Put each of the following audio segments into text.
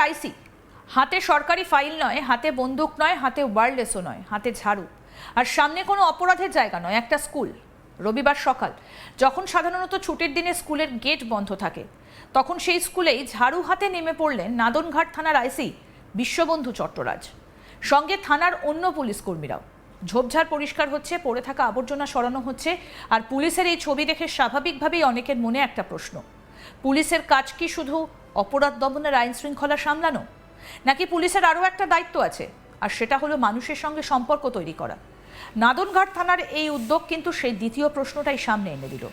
আইসি, হাতে সরকারি ফাইল নয়, হাতে বন্দুক নয়, হাতে ওয়্যারলেসও নয়, হাতে ঝাড়ু, আর সামনে কোনো অপরাধের জায়গা নয়, একটা স্কুল। রবিবার সকাল, যখন সাধারণত ছুটির দিনে স্কুলের গেট বন্ধ থাকে, তখন সেই স্কুলেই ঝাড়ু হাতে নেমে পড়লেন নাদনঘাট থানার আইসি বিশ্ববন্ধু চট্টরাজ, সঙ্গে থানার অন্য পুলিশ কর্মীরাও। ঝোপঝাড় পরিষ্কার হচ্ছে, পড়ে থাকা আবর্জনা সরানো হচ্ছে, আর পুলিশের এই ছবি দেখে স্বাভাবিকভাবেই অনেকের মনে একটা প্রশ্ন: পুলিশের কাজ কি শুধু অপরাধ দমনের, আইন শৃঙ্খলা সামলানো, নাকি পুলিশের আরও একটা দায়িত্ব আছে, আর সেটা হলো মানুষের সঙ্গে সম্পর্ক তৈরি করা? নাদনঘাট থানার এই উদ্যোগ কিন্তু সেই দ্বিতীয় প্রশ্নটাই সামনে এনে দিল।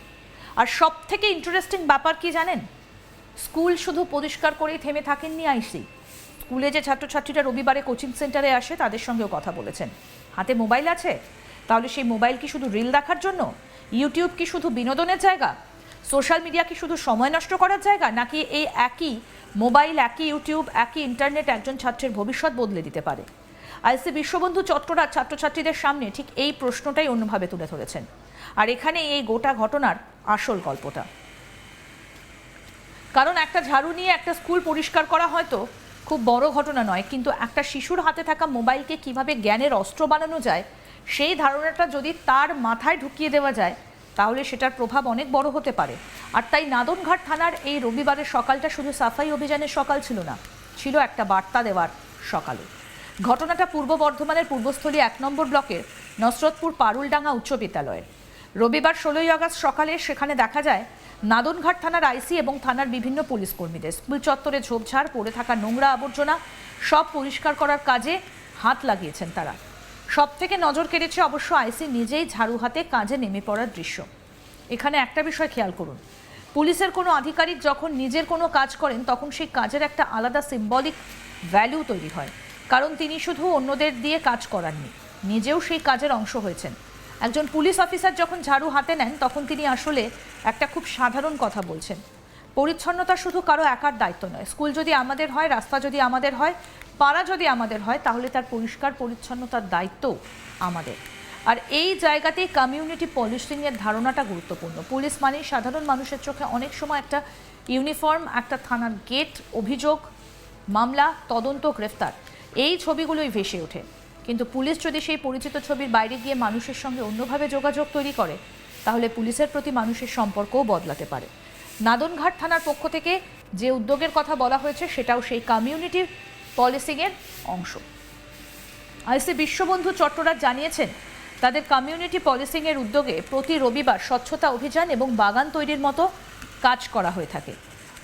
আর সব থেকে ইন্টারেস্টিং ব্যাপার কি জানেন? স্কুল শুধু পরিষ্কার করেই থেমে থাকেননি আইসি। স্কুলে যে ছাত্রছাত্রীরা রবিবারে কোচিং সেন্টারে আসে তাদের সঙ্গেও কথা বলেছেন। হাতে মোবাইল আছে, তাহলে সেই মোবাইল কি শুধু রিল দেখার জন্য? ইউটিউব কি শুধু বিনোদনের জায়গা? সোশ্যাল মিডিয়া কি শুধু সময় নষ্ট করার জায়গা? নাকি এই একই মোবাইল, একই ইউটিউব, একই ইন্টারনেট একজন ছাত্রের ভবিষ্যৎ বদলে দিতে পারে? আইসি বিশ্ববন্ধু চট্টরাজ ছাত্রছাত্রীদের সামনে ঠিক এই প্রশ্নটাই অন্যভাবে তুলে ধরেছেন। আর এখানে এই গোটা ঘটনার আসল গল্পটা। কারণ একটা ঝাড়ু নিয়ে একটা স্কুল পরিষ্কার করা হয়তো খুব বড় ঘটনা নয়, কিন্তু একটা শিশুর হাতে থাকা মোবাইলকে কিভাবে জ্ঞানের অস্ত্র বানানো যায়, সেই ধারণাটা যদি তার মাথায় ঢুকিয়ে দেওয়া যায়, তাহলে সেটার প্রভাব অনেক বড় হতে পারে। আর তাই নাদনঘাট থানার এই রবিবারের সকালটা শুধু সাফাই অভিযানের সকাল ছিল না, ছিল একটা বার্তা দেওয়ার সকালে। ঘটনাটা পূর্ব বর্ধমানের পূর্বস্থলী 1 নম্বর ব্লকের নসরতপুর পারুলডাঙ্গা উচ্চ বিদ্যালয়ের। রবিবার 16ই আগস্ট সকালে সেখানে দেখা যায় নাদনঘাট থানার আইসি এবং থানার বিভিন্ন পুলিশ কর্মীদের স্কুল চত্বরে ঝোপঝাড়, পড়ে থাকা নোংরা আবর্জনা সব পরিষ্কার করার কাজে হাত লাগিয়েছেন তারা। সব থেকে নজর কেড়েছে অবশ্য আইসি নিজেই ঝাড়ু হাতে কাজে নেমে পড়ার দৃশ্য। এখানে একটা বিষয় খেয়াল করুন, পুলিশের কোনো আধিকারিক যখন নিজের কোনো কাজ করেন তখন সেই কাজের একটা আলাদা সিম্বলিক ভ্যালু তৈরি হয়, কারণ তিনি শুধু অন্যদের দিয়ে কাজ করাননি, নিজেও সেই কাজের অংশ হয়েছেন। একজন পুলিশ অফিসার যখন ঝাড়ু হাতে নেন তখন তিনি আসলে একটা খুব সাধারণ কথা বলছেন। পরিচ্ছন্নতা শুধু কারো একার দায়িত্ব নয়। স্কুল যদি আমাদের হয়, রাস্তা যদি আমাদের হয়, পাড়া যদি আমাদের হয়, তাহলে তার পরিষ্কার পরিচ্ছন্নতার দায়িত্ব আমাদের। আর এই জায়গাতেই কমিউনিটি পলিসিংয়ের ধারণাটা গুরুত্বপূর্ণ। পুলিশ মানেই সাধারণ মানুষের চোখে অনেক সময় একটা ইউনিফর্ম, একটা থানার গেট, অভিযোগ, মামলা, তদন্ত, গ্রেফতার, এই ছবিগুলোই ভেসে ওঠে। কিন্তু পুলিশ যদি সেই পরিচিত ছবির বাইরে গিয়ে মানুষের সঙ্গে অন্যভাবে যোগাযোগ তৈরি করে, তাহলে পুলিশের প্রতি মানুষের সম্পর্কও বদলাতে পারে। নাদনঘাট থানার পক্ষ থেকে যে উদ্যোগের কথা বলা হয়েছে সেটাও সেই কমিউনিটি পলিসিংয়ের অংশ। আইসি বিশ্ববন্ধু চট্টরাজ জানিয়েছেন, তাদের কমিউনিটি পলিসিংয়ের উদ্যোগে প্রতি রবিবার স্বচ্ছতা অভিযান এবং বাগান তৈরির মতো কাজ করা হয়ে থাকে।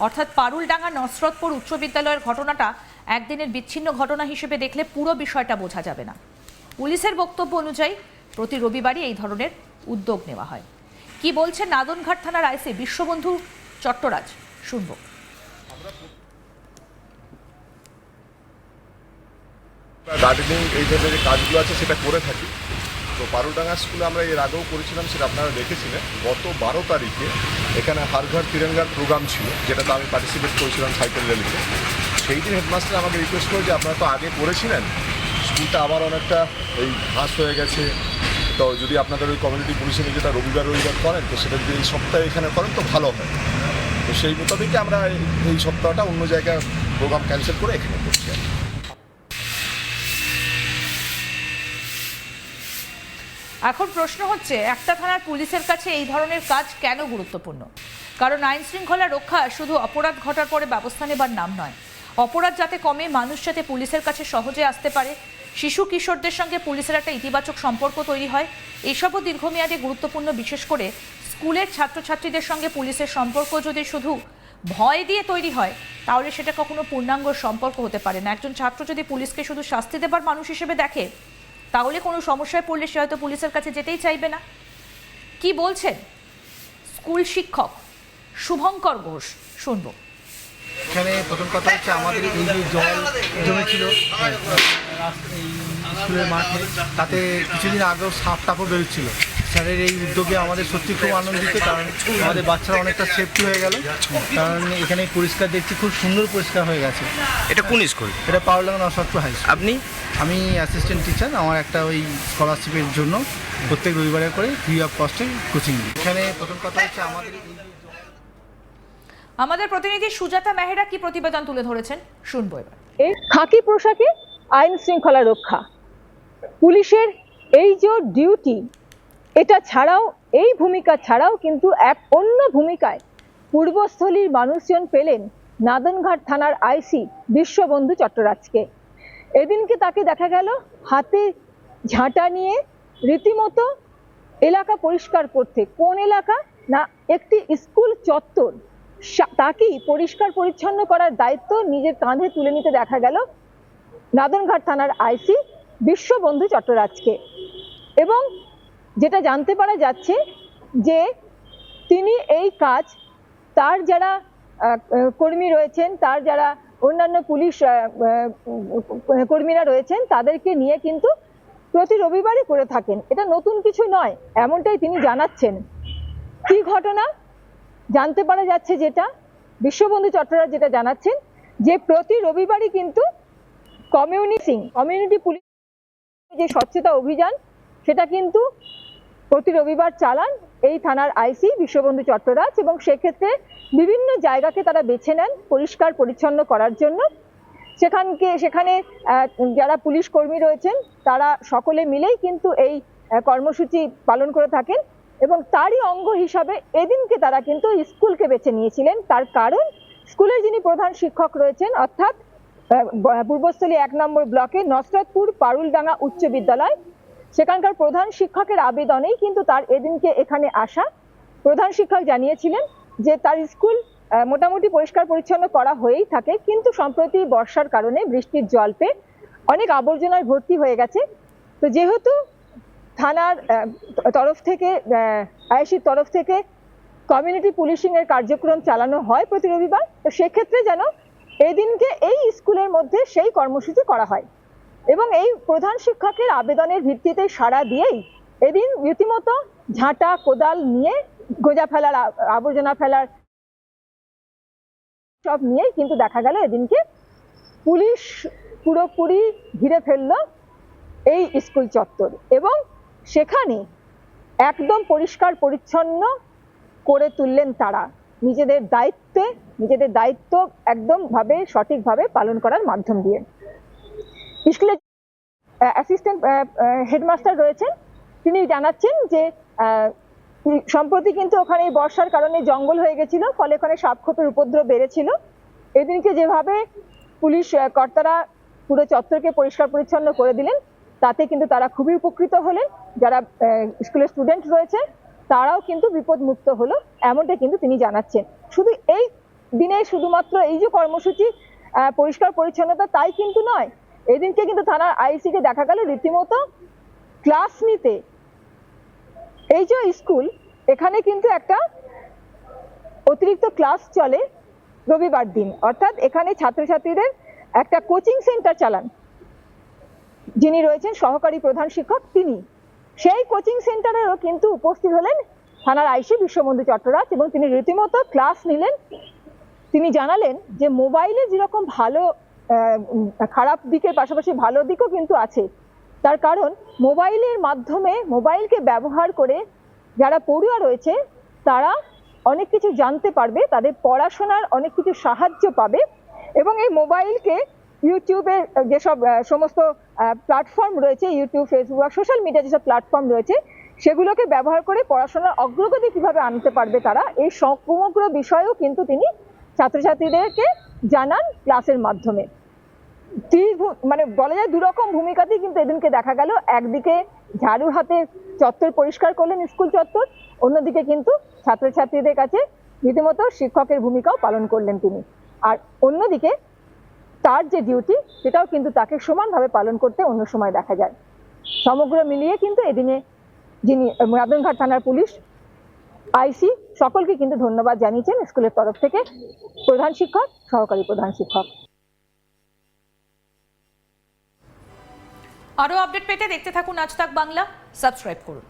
অর্থাৎ পারুলডাঙ্গা নসরতপুর উচ্চ বিদ্যালয়ের ঘটনাটা একদিনের বিচ্ছিন্ন ঘটনা হিসেবে দেখলে পুরো বিষয়টা বোঝা যাবে না। পুলিশের বক্তব্য অনুযায়ী প্রতি রবিবারই এই ধরনের উদ্যোগ নেওয়া হয়। কি বলছেন নাদনঘাট থানার আইসি বিশ্ববন্ধু চট্টরাজ, শুনব। গার্ডেনিং এই ধরনের যে কাজগুলো আছে সেটা করে থাকি। তো পারুলডাঙ্গা স্কুলে আমরা এর আগেও করেছিলাম, সেটা আপনারা দেখেছিলেন। গত 12 তারিখে এখানে হর ঘর তিরঙ্গার প্রোগ্রাম ছিল, যেটাতে আমি পার্টিসিপেট করেছিলাম সাইকেল র্যালিতে। সেই দিন হেডমাস্টার আমাকে রিকোয়েস্ট করে যে আপনারা তো আগে করেছিলেন, স্কুলটা আবার অনেকটা এই ঘাস হয়ে গেছে, তো যদি আপনাদের ওই কমিউনিটি পুলিশে যেটা রবিবার করেন, তো সেটা যদি এই সপ্তাহে এখানে করেন তো ভালো হয়। তো সেই মোতাবেকই আমরা এই সপ্তাহটা অন্য জায়গায় প্রোগ্রাম ক্যান্সেল করে এখানে করছি। এখন প্রশ্ন হচ্ছে, একটা থানার পুলিশের কাছে এই ধরনের কাজ কেন গুরুত্বপূর্ণ? কারণ আইন শৃঙ্খলা রক্ষা শুধু অপরাধ ঘটার পরে ব্যবস্থা নেবার নাম নয়। অপরাধ যাতে কমে, মানুষ যাতে পুলিশের কাছে সহজে আসতে পারে, শিশু কিশোরদের সঙ্গে পুলিশের একটা ইতিবাচক সম্পর্ক তৈরি হয়, এইসবও দীর্ঘমেয়াদে গুরুত্বপূর্ণ। বিশেষ করে স্কুলের ছাত্রছাত্রীদের সঙ্গে পুলিশের সম্পর্ক যদি শুধু ভয় দিয়ে তৈরি হয়, তাহলে সেটা কখনো পূর্ণাঙ্গ সম্পর্ক হতে পারে না। একজন ছাত্র যদি পুলিশকে শুধু শাস্তি দেবার মানুষ হিসেবে দেখে, তাহলে কোনো সমস্যায় পড়লে সে হয়তো পুলিশের কাছে যেতেই চাইবে না। কি বলছেন স্কুল শিক্ষক শুভঙ্কর ঘোষ, শুনবো। এখানে প্রথম কথা হচ্ছে, আমাদের এই যে জল জমেছিল এই স্কুলের মাঠে, তাতে কিছুদিন আগেও সাপ টাপও বেরোচ্ছিল। স্যারের এই উদ্যোগে আমাদের সত্যি খুব আনন্দিত, কারণ আমাদের বাচ্চারা অনেকটা সেফটি হয়ে গেল। কারণ এখানে পরিষ্কার দেখছি, খুব সুন্দর পরিষ্কার হয়ে গেছে। এটা কোন স্কুল? এটা পারুলডাঙ্গা নসরতপুর হাই স্কুল। আপনি? আমি অ্যাসিস্ট্যান্ট টিচার। আমার একটা ওই স্কলারশিপের জন্য প্রত্যেক রবিবারে করে ফ্রি অফ কস্টে কোচিং দিই। এখানে প্রথম কথা হচ্ছে, আমাদের আমাদের প্রতিনিধি সুজাতা মেহরা কি প্রতিবেদন তুলে ধরেছেন শুনবো এবার। এই খাকি পোশাকে আইন শৃঙ্খলা রক্ষা, পুলিশের এই যে ডিউটি, এটা ছাড়াও, এই ভূমিকা ছাড়াও কিন্তু এক অন্য ভূমিকায় পূর্বস্থলীর মানুষজন পেলেন নাদনঘাট থানার আইসি বিশ্ববন্ধু চট্টরাজকে। এদিনকে তাকে দেখা গেল হাতে ঝাঁটা নিয়ে রীতিমতো এলাকা পরিষ্কার করতে। কোন এলাকা? না, একটি স্কুল চত্বর। তাকেই পরিষ্কার পরিচ্ছন্ন করার দায়িত্ব নিজের কাঁধে তুলে নিতে দেখা গেল নাদনঘাট থানার আইসি বিশ্ববন্ধু চট্টরাজকে। এবং যেটা জানতে পারা যাচ্ছে যে তিনি এই কাজ, তার যারা কর্মী রয়েছেন, তার যারা অন্যান্য পুলিশ কর্মীরা রয়েছেন, তাদেরকে নিয়ে কিন্তু প্রতি রবিবারই করে থাকেন। এটা নতুন কিছু নয়, এমনটাই তিনি জানাচ্ছেন। কি ঘটনা জানতে পারা যাচ্ছে, যেটা বিশ্ববন্ধু চট্টরাজ যেটা জানাচ্ছেন, যে প্রতি রবিবারই কিন্তু কমিউনিটি পুলিশ যে স্বচ্ছতা অভিযান, সেটা কিন্তু প্রতি রবিবার চালান এই থানার আইসি বিশ্ববন্ধু চট্টরাজ। এবং সেক্ষেত্রে বিভিন্ন জায়গাকে তারা বেছে নেন পরিষ্কার পরিচ্ছন্ন করার জন্য। সেখানে যারা পুলিশ কর্মী রয়েছেন তারা সকলে মিলেই কিন্তু এই কর্মসূচি পালন করে থাকেন। এবং তারই অঙ্গ হিসাবে এদিনকে তারা কিন্তু স্কুলকে বেছে নিয়েছিলেন। তার কারণ, স্কুলের যিনি প্রধান শিক্ষক রয়েছেন, অর্থাৎ পূর্বস্থলী 1 নম্বর ব্লকে নসরতপুর পারুলডাঙ্গা উচ্চ বিদ্যালয়, সেখানকার প্রধান শিক্ষকের আবেদনেই কিন্তু তার এদিনকে এখানে আসা। প্রধান শিক্ষক জানিয়েছিলেন যে তার স্কুল মোটামুটি পরিষ্কার পরিচ্ছন্ন করা হয়েই থাকে, কিন্তু সম্প্রতি বর্ষার কারণে বৃষ্টির জল পেয়ে অনেক আবর্জনায় ভর্তি হয়ে গেছে। তো যেহেতু থানার তরফ থেকে, আইসির তরফ থেকে কমিউনিটি পুলিশিং এর কার্যক্রম চালানো হয় প্রতি রবিবার, তো সেক্ষেত্রে যেন এদিনকে এই স্কুলের মধ্যে সেই কর্মসূচি করা হয়। এবং এই প্রধান শিক্ষকের আবেদনের ভিত্তিতে সাড়া দিয়েই এদিন রীতিমতো ঝাঁটা কোদাল নিয়ে গোজা ফেলার, আবর্জনা ফেলার সব নিয়েই কিন্তু দেখা গেল এদিনকে পুলিশ পুরোপুরি ঘিরে ফেলল এই স্কুল চত্বর। এবং সেখানে একদম পরিষ্কার পরিচ্ছন্ন করে তুললেন তারা নিজেদের দায়িত্ব একদম সঠিকভাবে পালন করার মাধ্যম দিয়ে। স্কুলের অ্যাসিস্ট্যান্ট হেডমাস্টার রয়েছেন, তিনি জানাচ্ছেন যে সম্প্রতি কিন্তু ওখানে বর্ষার কারণে জঙ্গল হয়ে গেছিল, ফলে ওখানে সাপখোপের উপদ্রব বেড়েছিল। এদিনকে যেভাবে পুলিশ কর্তারা পুরো চত্বরকে পরিষ্কার পরিচ্ছন্ন করে দিলেন, তাতে কিন্তু তারা খুবই উপকৃত হলেন। যারা স্কুলের স্টুডেন্ট রয়েছে তারাও কিন্তু বিপদ মুক্ত হলো, এমনটা কিন্তু তিনি জানাচ্ছেন। শুধু এই দিনে শুধুমাত্র এই যে কর্মসূচি পরিষ্কার পরিচ্ছন্নতা, তাই কিন্তু নয়। এদিনকে কিন্তু থানার আইসিকে দেখা গেল রীতিমতো ক্লাস নিতে। এই যে স্কুল, এখানে কিন্তু একটা অতিরিক্ত ক্লাস চলে রবিবার দিন, অর্থাৎ এখানে ছাত্রছাত্রীদের একটা কোচিং সেন্টার চালান যিনি রয়েছেন সহকারী প্রধান শিক্ষক, তিনি। সেই কোচিং সেন্টারেরও কিন্তু উপস্থিত হলেন থানার আইসি বিশ্ববন্ধু চট্টরাজ এবং তিনি রীতিমতো ক্লাস নিলেন। তিনি জানালেন যে মোবাইলে যেরকম ভালো খারাপ দিকের পাশাপাশি ভালো দিকও কিন্তু আছে। তার কারণ, মোবাইলের মাধ্যমে, মোবাইলকে ব্যবহার করে যারা পড়ুয়া রয়েছে তারা অনেক কিছু জানতে পারবে, তাদের পড়াশোনার অনেক কিছু সাহায্য পাবে। এবং এই মোবাইলকে ইউটিউবের যেসব সমস্ত প্ল্যাটফর্ম রয়েছে, ইউটিউব, ফেসবুক, সোশ্যাল মিডিয়া যেসব প্ল্যাটফর্ম রয়েছে, সেগুলোকে ব্যবহার করে পড়াশোনার অগ্রগতি কিভাবে আনতে পারবে তারা, এই সমগ্র বিষয়েও কিন্তু তিনি ছাত্রছাত্রীদেরকে জানান ক্লাসের মাধ্যমে। মানে বলা যায় দুরকম ভূমিকাতেই কিন্তু এদিনকে দেখা গেল। একদিকে ঝাড়ু হাতে চত্বর পরিষ্কার করলেন স্কুল চত্বর, অন্যদিকে কিন্তু ছাত্রছাত্রীদের কাছে রীতিমতো শিক্ষকের ভূমিকাও পালন করলেন তিনি। আর অন্যদিকে তার যে ডিউটি, সেটাও কিন্তু তাকে সমানভাবে পালন করতে অন্য সময় দেখা যায়। সমগ্র মিলিয়ে কিন্তু এদিনে যিনি নাদনঘাট থানার পুলিশ আইসি, সকলকে কিন্তু ধন্যবাদ জানিয়েছেন স্কুলের তরফ থেকে, প্রধান শিক্ষক, সহকারী প্রধান শিক্ষক। আরো আপডেট পেতে দেখতে থাকুন আজ তাক বাংলা, সাবস্ক্রাইব করুন।